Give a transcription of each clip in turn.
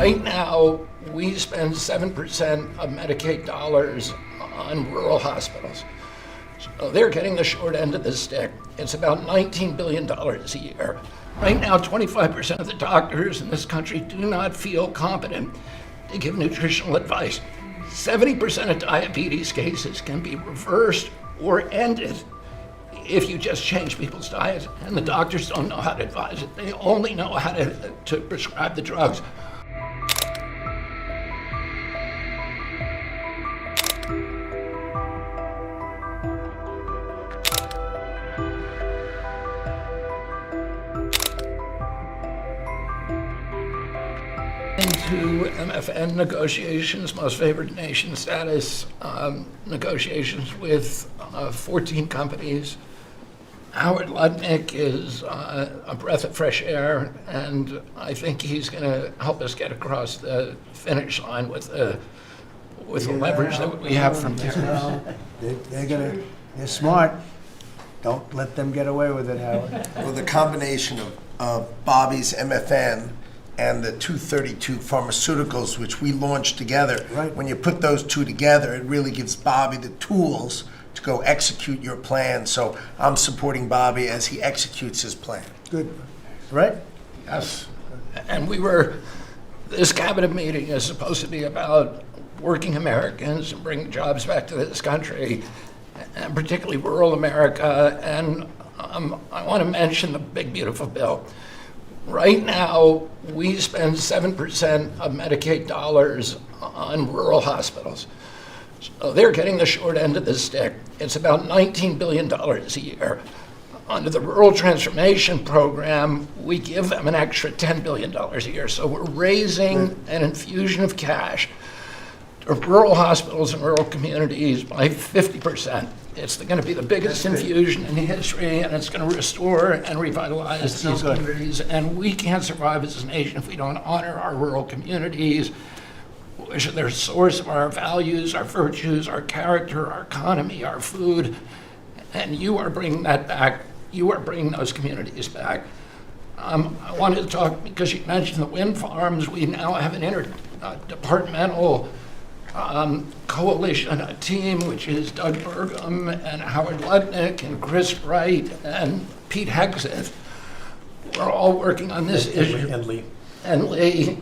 Right now, we spend 7% of Medicaid dollars on rural hospitals. So they're getting the short end of the stick. It's about $19 billion a year. Right now, 25% of the doctors in this country do not feel competent to give nutritional advice. 70% of diabetes cases can be reversed or ended if you just change people's diets, and the doctors don't know how to advise it. They only know how to prescribe the drugs. Into MFN negotiations, most favored nation status negotiations with 14 companies. Howard Lutnick is a breath of fresh air, and I think he's going to help us get across the finish line with the leverage that we have from there. They're smart. Don't let them get away with it, Howard. Well, the combination of Bobby's MFN and the 232 pharmaceuticals, which we launched together, right. When you put those two together, it really gives Bobby the tools to go execute your plan. So I'm supporting Bobby as he executes his plan. Good. Right? Yes. And this cabinet meeting is supposed to be about working Americans and bringing jobs back to this country, and particularly rural America. And I want to mention the big, beautiful bill. Right now, we spend 7% of Medicaid dollars on rural hospitals. So they're getting the short end of the stick. It's about $19 billion a year. Under the Rural Transformation Program, we give them an extra $10 billion a year. So we're raising an infusion of cash to rural hospitals and rural communities by 50%. It's going to be the biggest infusion in history, and it's going to restore and revitalize these communities. And we can't survive as a nation if we don't honor our rural communities, which are the source of our values, our virtues, our character, our economy, our food. And you are bringing that back. You are bringing those communities back. I wanted to talk, because you mentioned the wind farms. We now have an interdepartmental coalition, a team, which is Doug Burgum and Howard Lutnick and Chris Wright and Pete Hegseth. We're all working on this issue. And Lee.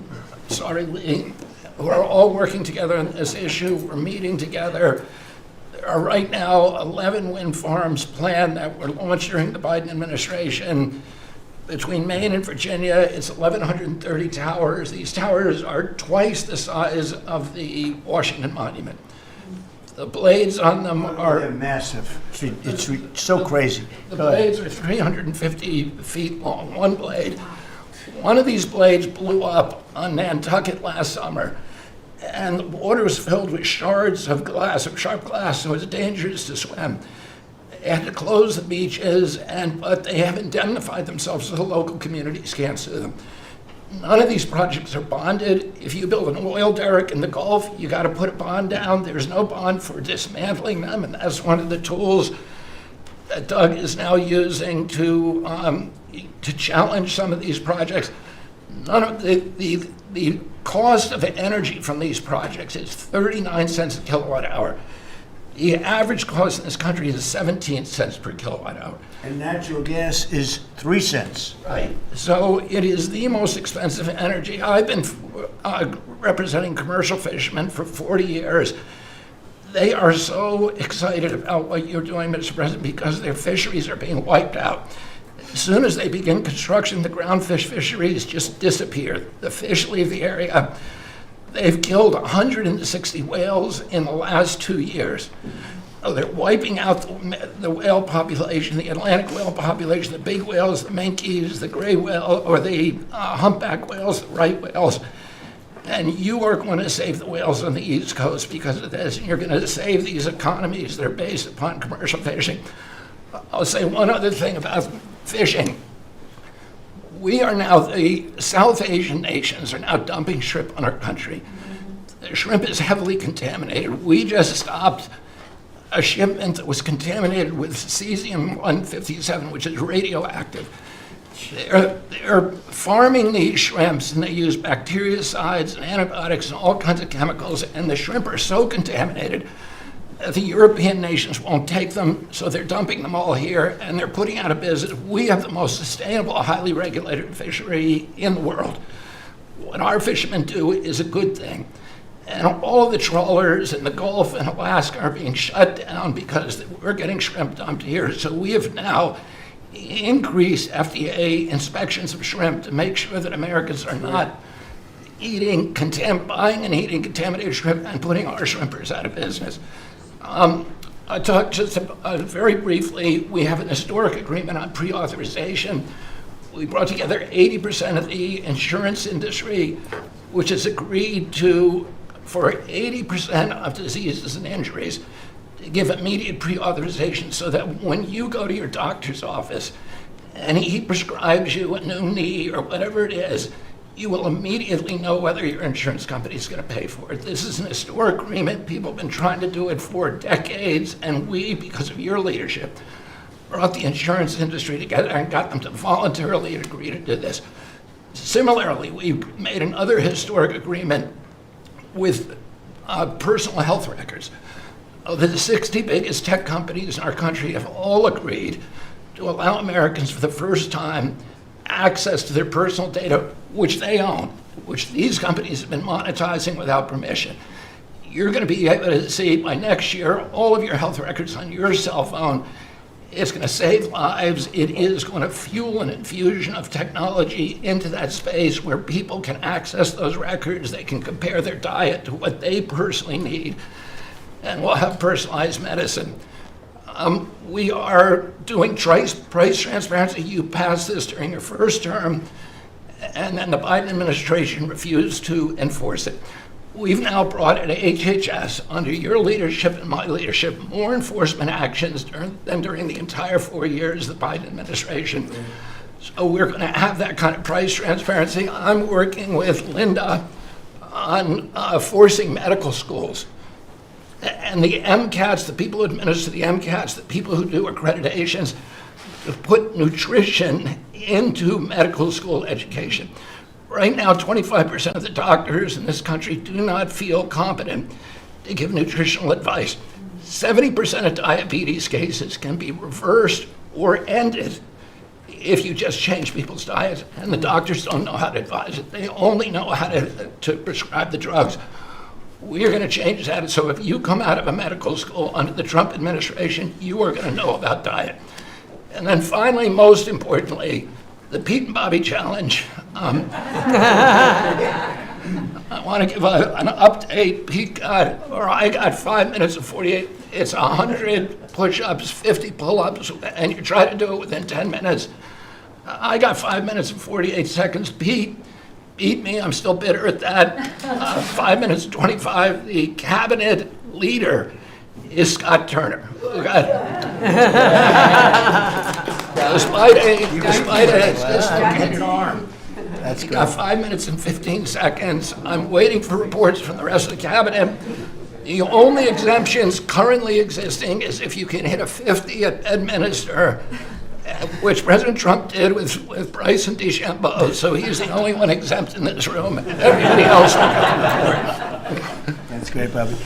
Sorry, Lee. We're all working together on this issue. We're meeting together. There are right now 11 wind farms planned that were launched during the Biden administration. Between Maine and Virginia, it's 1,130 towers. These towers are twice the size of the Washington Monument. The blades on them They're massive. It's so crazy. The blades are 350 feet long, one blade. One of these blades blew up on Nantucket last summer, and the water was filled with shards of glass, of sharp glass, so it was dangerous to swim. They had to close the beaches, but they have indemnified themselves so the local communities can't sue them. None of these projects are bonded. If you build an oil derrick in the Gulf, you got to put a bond down. There's no bond for dismantling them, and that's one of the tools that Doug is now using to challenge some of these projects. None of the cost of energy from these projects is 39 cents a kilowatt hour. The average cost in this country is 17 cents per kilowatt hour. And natural gas is 3 cents. Right. So it is the most expensive energy. I've been representing commercial fishermen for 40 years. They are so excited about what you're doing, Mr. President, because their fisheries are being wiped out. As soon as they begin construction, the groundfish fisheries just disappear. The fish leave the area. They've killed 160 whales in the last 2 years. So they're wiping out the whale population, the Atlantic whale population, the big whales, the minkies, the gray whale, or the humpback whales, the right whales. And you are going to save the whales on the East Coast because of this. And you're going to save these economies that are based upon commercial fishing. I'll say one other thing about fishing. We are now, the South Asian nations are now dumping shrimp on our country. The shrimp is heavily contaminated. We just stopped a shipment that was contaminated with cesium-157, which is radioactive. They're farming these shrimps, and they use bactericides and antibiotics and all kinds of chemicals, and the shrimp are so contaminated that the European nations won't take them, so they're dumping them all here, and they're putting out of business. We have the most sustainable, highly regulated fishery in the world. What our fishermen do is a good thing. And all of the trawlers in the Gulf and Alaska are being shut down because we're getting shrimp dumped here. So we have now increased FDA inspections of shrimp to make sure that Americans are not buying and eating contaminated shrimp and putting our shrimpers out of business. I talked just very briefly, we have an historic agreement on pre-authorization. We brought together 80% of the insurance industry, which has agreed to, for 80% of diseases and injuries, to give immediate pre-authorization so that when you go to your doctor's office and he prescribes you a new knee or whatever it is, you will immediately know whether your insurance company is going to pay for it. This is an historic agreement. People have been trying to do it for decades, and we, because of your leadership, brought the insurance industry together and got them to voluntarily agree to do this. Similarly, we made another historic agreement with personal health records. The 60 biggest tech companies in our country have all agreed to allow Americans for the first time access to their personal data, which they own, which these companies have been monetizing without permission. You're going to be able to see by next year all of your health records on your cell phone. It's going to save lives. It is going to fuel an infusion of technology into that space where people can access those records. They can compare their diet to what they personally need, and we'll have personalized medicine. We are doing price transparency. You passed this during your first term, and then the Biden administration refused to enforce it. We've now brought at HHS, under your leadership and my leadership, more enforcement actions than during the entire 4 years of the Biden administration. So we're going to have that kind of price transparency. I'm working with Linda on forcing medical schools and the MCATs, the people who administer the MCATs, the people who do accreditations, to put nutrition into medical school education. Right now, 25% of the doctors in this country do not feel competent to give nutritional advice. 70% of diabetes cases can be reversed or ended if you just change people's diets, and the doctors don't know how to advise it. They only know how to prescribe the drugs. We're going to change that, so if you come out of a medical school under the Trump administration, you are going to know about diet. And then finally, most importantly, the Pete and Bobby Challenge. I want to give an update. I got 5 minutes and 48. It's 100 push-ups, 50 pull-ups, and you try to do it within 10 minutes. I got 5 minutes and 48 seconds. Pete beat me. I'm still bitter at that. 5 minutes and 25. The cabinet leader is Scott Turner. Despite a dislocated arm. That's Got good. 5 minutes and 15 seconds. I'm waiting for reports from the rest of the cabinet. The only exemptions currently existing is if you can hit a 50 at Bedminster, which President Trump did with Bryson DeChambeau. So he's the only one exempt in this room. Everybody else will go to court. That's great, Bobby.